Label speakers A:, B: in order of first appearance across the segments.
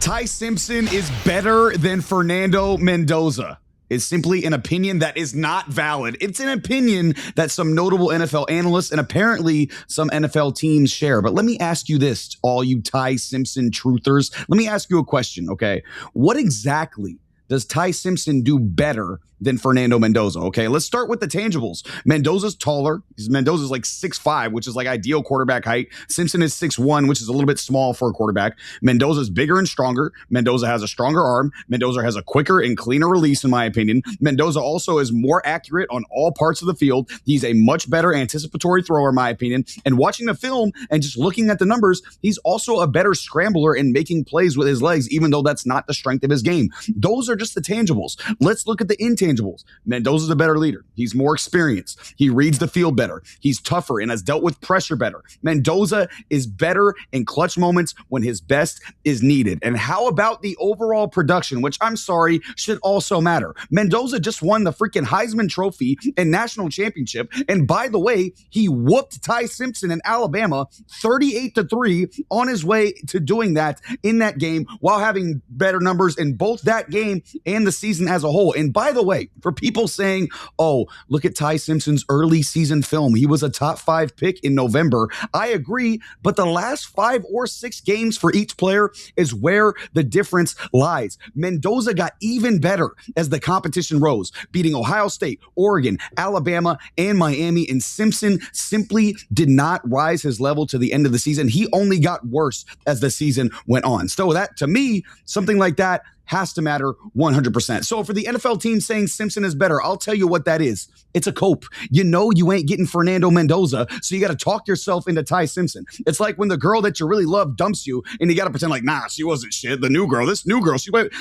A: Ty Simpson is better than Fernando Mendoza is simply an opinion that is not valid. It's an opinion that some notable NFL analysts and apparently some NFL teams share. But let me ask you this, all you Ty Simpson truthers. Let me ask you a question, okay? What exactly does Ty Simpson do better than Fernando Mendoza? Okay, let's start with the tangibles. Mendoza's taller. Mendoza's like 6'5", which is like ideal quarterback height. Simpson is 6'1", which is a little bit small for a quarterback. Mendoza's bigger and stronger. Mendoza has a stronger arm. Mendoza has a quicker and cleaner release, in my opinion. Mendoza also is more accurate on all parts of the field. He's a much better anticipatory thrower, in my opinion. And watching the film and just looking at the numbers, he's also a better scrambler in making plays with his legs, even though that's not the strength of his game. Those are just the tangibles. Let's look at the intangibles. Mendoza's a better leader. He's more experienced. He reads the field better. He's tougher and has dealt with pressure better. Mendoza is better in clutch moments when his best is needed. And how about the overall production, which I'm sorry, should also matter. Mendoza just won the freaking Heisman Trophy and national championship. And by the way, he whooped Ty Simpson in Alabama 38-3 on his way to doing that in that game while having better numbers in both that game and the season as a whole. And by the way, for people saying, oh, look at Ty Simpson's early season film, he was a top 5 pick in November. I agree, but the last 5 or 6 games for each player is where the difference lies. Mendoza got even better as the competition rose, beating Ohio State, Oregon, Alabama, and Miami, and Simpson simply did not rise his level to the end of the season. He only got worse as the season went on. So that, to me, something like that has to matter 100%. So for the NFL team saying Simpson is better, I'll tell you what that is. It's a cope. You know you ain't getting Fernando Mendoza, so you got to talk yourself into Ty Simpson. It's like when the girl that you really love dumps you, and you got to pretend like, nah, she wasn't shit. The new girl, this new girl,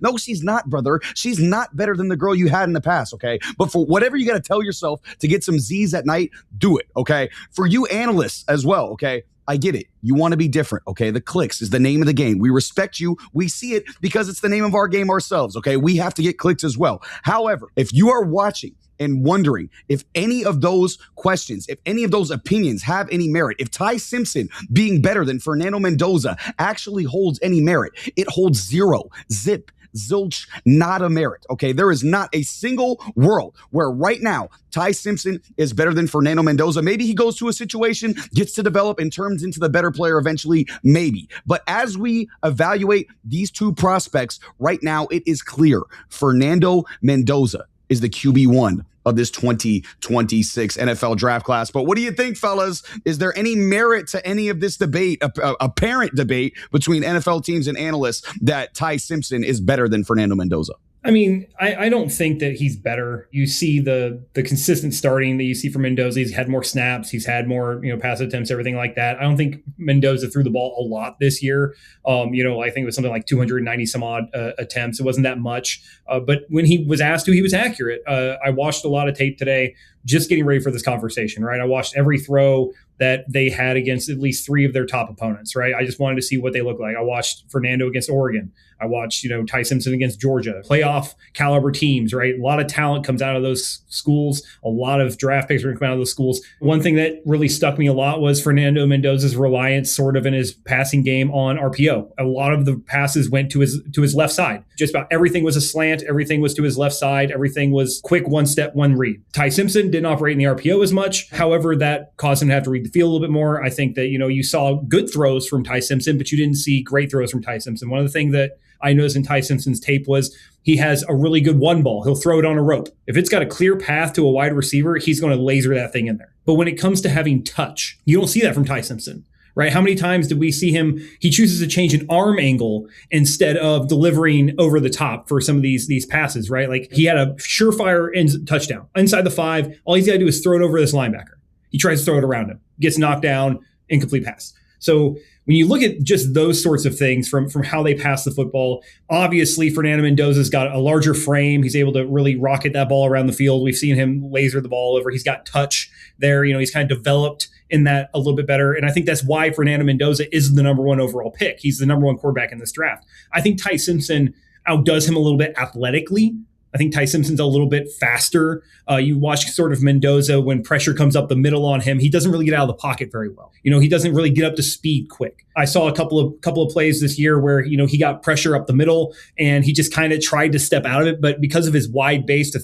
A: no, she's not, brother. She's not better than the girl you had in the past, okay? But for whatever you got to tell yourself to get some Z's at night, do it, okay? For you analysts as well, okay? I get it. You want to be different, okay? The clicks is the name of the game. We respect you. We see it because it's the name of our game ourselves, okay? We have to get clicks as well. However, if you are watching and wondering if any of those questions, if any of those opinions have any merit, if Ty Simpson being better than Fernando Mendoza actually holds any merit, it holds zero, zip, zilch, not a merit, okay? There is not a single world where right now Ty Simpson is better than Fernando Mendoza. Maybe he goes to a situation, gets to develop, and turns into the better player eventually, maybe. But as we evaluate these two prospects right now, it is clear Fernando Mendoza is the QB1 of this 2026 NFL draft class. But what do you think, fellas? Is there any merit to any of this debate, apparent debate between NFL teams and analysts that Ty Simpson is better than Fernando Mendoza?
B: I mean, I don't think that he's better. You see the consistent starting that you see from Mendoza. He's had more snaps. He's had more, pass attempts, everything like that. I don't think Mendoza threw the ball a lot this year. I think it was something like 290 some odd attempts. It wasn't that much. But when he was asked to, he was accurate. I watched a lot of tape today just getting ready for this conversation, right? I watched every throw that they had against at least 3 of their top opponents, right? I just wanted to see what they look like. I watched Fernando against Oregon. I watched, Ty Simpson against Georgia, playoff caliber teams, right? A lot of talent comes out of those schools. A lot of draft picks are going to come out of those schools. One thing that really stuck me a lot was Fernando Mendoza's reliance sort of in his passing game on RPO. A lot of the passes went to his left side. Just about everything was a slant. Everything was to his left side. Everything was quick, one step, one read. Ty Simpson didn't operate in the RPO as much. However, that caused him to have to read the field a little bit more. I think that, you saw good throws from Ty Simpson, but you didn't see great throws from Ty Simpson. One of the things that I noticed in Ty Simpson's tape was he has a really good one ball. He'll throw it on a rope. If it's got a clear path to a wide receiver, he's going to laser that thing in there. But when it comes to having touch, you don't see that from Ty Simpson, right? How many times did we see him? He chooses to change an arm angle instead of delivering over the top for some of these passes, right? Like he had a surefire touchdown inside the 5. All he's got to do is throw it over this linebacker. He tries to throw it around him, gets knocked down, incomplete pass. So when you look at just those sorts of things from how they pass the football, obviously Fernando Mendoza's got a larger frame. He's able to really rocket that ball around the field. We've seen him laser the ball over. He's got touch there. He's kind of developed in that a little bit better. And I think that's why Fernando Mendoza is the number 1 overall pick. He's the number 1 quarterback in this draft. I think Ty Simpson outdoes him a little bit athletically. I think Ty Simpson's a little bit faster. You watch sort of Mendoza when pressure comes up the middle on him. He doesn't really get out of the pocket very well. He doesn't really get up to speed quick. I saw a couple of plays this year where he got pressure up the middle and he just kind of tried to step out of it, but because of his wide base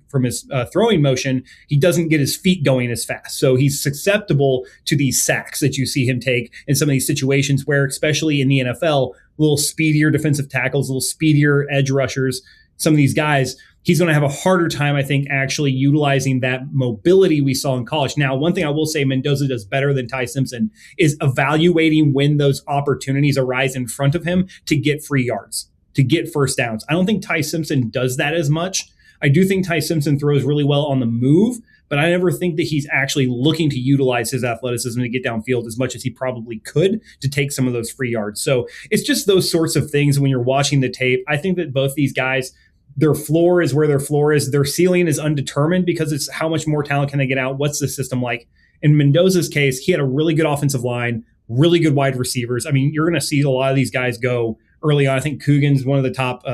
B: from his throwing motion, he doesn't get his feet going as fast. So he's susceptible to these sacks that you see him take in some of these situations where, especially in the NFL, a little speedier defensive tackles, a little speedier edge rushers, some of these guys, he's going to have a harder time, I think, actually utilizing that mobility we saw in college. Now, one thing I will say Mendoza does better than Ty Simpson is evaluating when those opportunities arise in front of him to get free yards, to get first downs. I don't think Ty Simpson does that as much. I do think Ty Simpson throws really well on the move, but I never think that he's actually looking to utilize his athleticism to get downfield as much as he probably could to take some of those free yards. So it's just those sorts of things when you're watching the tape. I think that both these guys, their floor is where their floor is. Their ceiling is undetermined because it's how much more talent can they get out? What's the system like? In Mendoza's case, he had a really good offensive line, really good wide receivers. I mean, you're going to see a lot of these guys go early on. I think Coogan's one of the top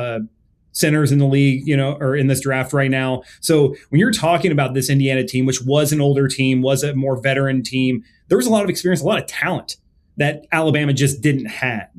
B: centers in the league, or in this draft right now. So when you're talking about this Indiana team, which was an older team, was a more veteran team, there was a lot of experience, a lot of talent that Alabama just didn't have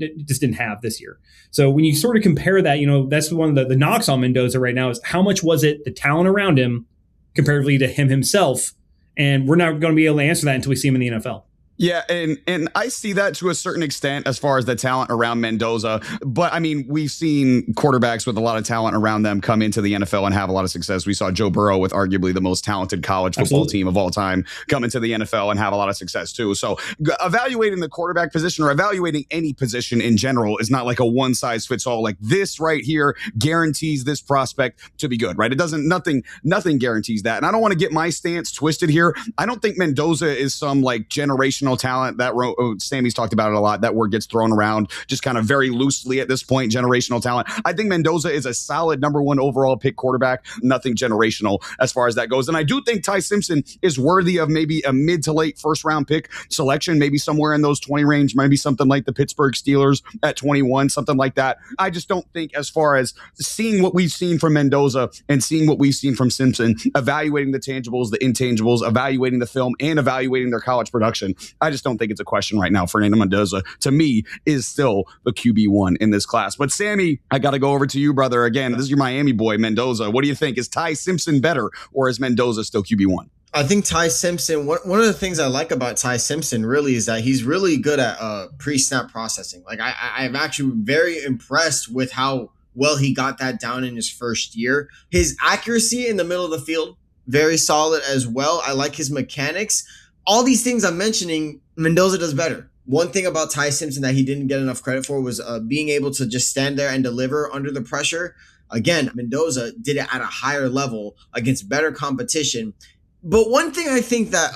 B: this year. So when you sort of compare that, that's one of the knocks on Mendoza right now is how much was it the talent around him comparatively to him himself? And we're not going to be able to answer that until we see him in the NFL.
A: Yeah, and I see that to a certain extent as far as the talent around Mendoza. But I mean, we've seen quarterbacks with a lot of talent around them come into the NFL and have a lot of success. We saw Joe Burrow with arguably the most talented college football team of all time come into the NFL and have a lot of success too. So evaluating the quarterback position or evaluating any position in general is not like a one size fits all. Like this right here guarantees this prospect to be good, right? It doesn't, nothing guarantees that. And I don't want to get my stance twisted here. I don't think Mendoza is some like generational talent. That Sammy's talked about it a lot. That word gets thrown around just kind of very loosely at this point, generational talent. I think Mendoza is a solid number one overall pick quarterback, nothing generational as far as that goes. And I do think Ty Simpson is worthy of maybe a mid to late first round pick selection, maybe somewhere in those 20 range, maybe something like the Pittsburgh Steelers at 21, something like that. I just don't think, as far as seeing what we've seen from Mendoza and seeing what we've seen from Simpson, evaluating the tangibles, the intangibles, evaluating the film and evaluating their college production, I just don't think it's a question right now. Fernando Mendoza, to me, is still the QB1 in this class. But Sammy, I got to go over to you, brother. Again, this is your Miami boy, Mendoza. What do you think? Is Ty Simpson better, or is Mendoza still QB1?
C: I think Ty Simpson, one of the things I like about Ty Simpson really is that he's really good at pre-snap processing. Like I'm actually very impressed with how well he got that down in his first year. His accuracy in the middle of the field, very solid as well. I like his mechanics. All these things I'm mentioning, Mendoza does better. One thing about Ty Simpson that he didn't get enough credit for was being able to just stand there and deliver under the pressure. Again, Mendoza did it at a higher level against better competition. But one thing I think that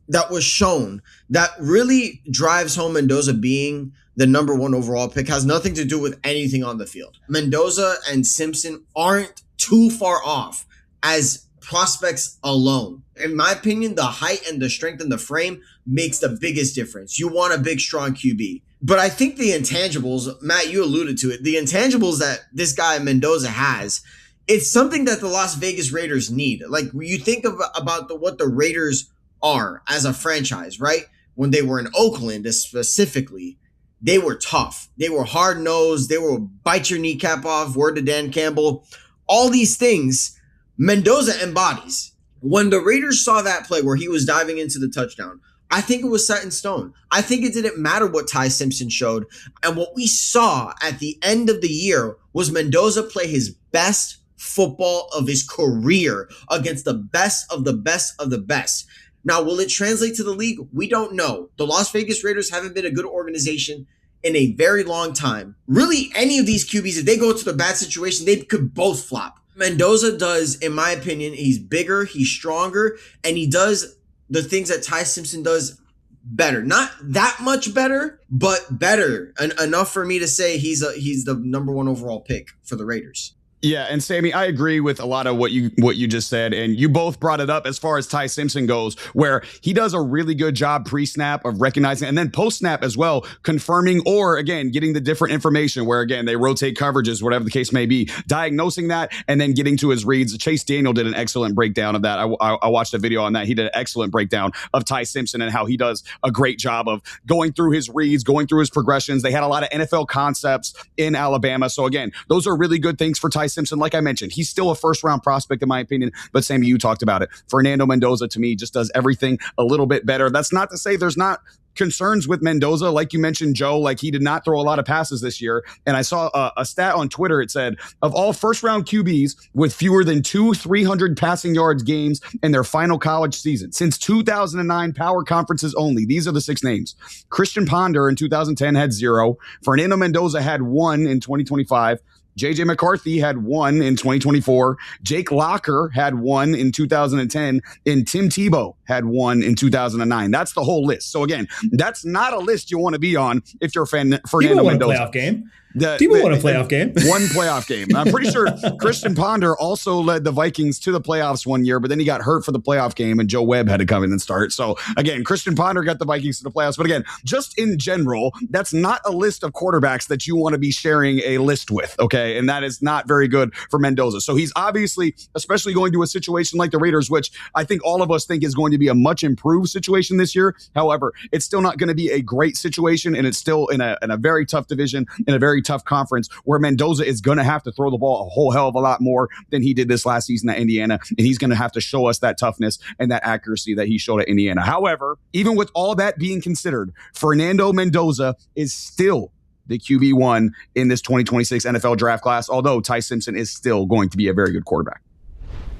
C: that was shown that really drives home Mendoza being the number one overall pick has nothing to do with anything on the field. Mendoza and Simpson aren't too far off as prospects alone. In my opinion, the height and the strength and the frame makes the biggest difference. You want a big, strong QB. But I think the intangibles, Matt, you alluded to it, the intangibles that this guy Mendoza has, it's something that the Las Vegas Raiders need. Like you think about what the Raiders are as a franchise, right? When they were in Oakland specifically, they were tough. They were hard-nosed. They were bite your kneecap off, word to Dan Campbell. All these things Mendoza embodies. When the Raiders saw that play where he was diving into the touchdown, I think it was set in stone. I think it didn't matter what Ty Simpson showed. And what we saw at the end of the year was Mendoza play his best football of his career against the best of the best of the best. Now, will it translate to the league? We don't know. The Las Vegas Raiders haven't been a good organization in a very long time. Really, any of these QBs, if they go to the bad situation, they could both flop. Mendoza does, in my opinion, he's bigger, he's stronger, and he does the things that Ty Simpson does better. Not that much better, but better. Enough for me to say he's the number one overall pick for the Raiders.
A: Yeah, and Sammy, I agree with a lot of what you just said, and you both brought it up as far as Ty Simpson goes, where he does a really good job pre-snap of recognizing, and then post-snap as well, confirming or again getting the different information. Where again they rotate coverages, whatever the case may be, diagnosing that, and then getting to his reads. Chase Daniel did an excellent breakdown of that. I watched a video on that. He did an excellent breakdown of Ty Simpson and how he does a great job of going through his reads, going through his progressions. They had a lot of NFL concepts in Alabama, so again, those are really good things for Ty Simpson. Like I mentioned, he's still a first-round prospect in my opinion, but Sammy, you talked about it. Fernando Mendoza, to me, just does everything a little bit better. That's not to say there's not concerns with Mendoza. Like you mentioned, Joe, like he did not throw a lot of passes this year. And I saw a stat on Twitter. It said, of all first-round QBs with fewer than 300 passing yards games in their final college season, since 2009 power conferences only, these are the 6 names. Christian Ponder in 2010 had 0. Fernando Mendoza had 1 in 2025. JJ McCarthy had 1 in 2024. Jake Locker had 1 in 2010. And Tim Tebow had 1 in 2009. That's the whole list. So again, that's not a list you want to be on if you're a fan. Fernando Mendoza.
B: Playoff game. Tebow won a playoff game.
A: One playoff game. I'm pretty sure Christian Ponder also led the Vikings to the playoffs one year, but then he got hurt for the playoff game and Joe Webb had to come in and start. So again, Christian Ponder got the Vikings to the playoffs. But again, just in general, that's not a list of quarterbacks that you want to be sharing a list with. Okay. And that is not very good for Mendoza. So he's obviously, especially going to a situation like the Raiders, which I think all of us think is going to be a much improved situation this year. However, it's still not going to be a great situation. And it's still in a very tough division, in a very tough conference where Mendoza is going to have to throw the ball a whole hell of a lot more than he did this last season at Indiana. And he's going to have to show us that toughness and that accuracy that he showed at Indiana. However, even with all that being considered, Fernando Mendoza is still the QB1 in this 2026 NFL draft class, although Ty Simpson is still going to be a very good quarterback.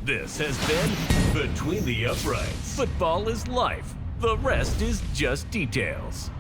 D: This has been Between the Uprights. Football is life. The rest is just details.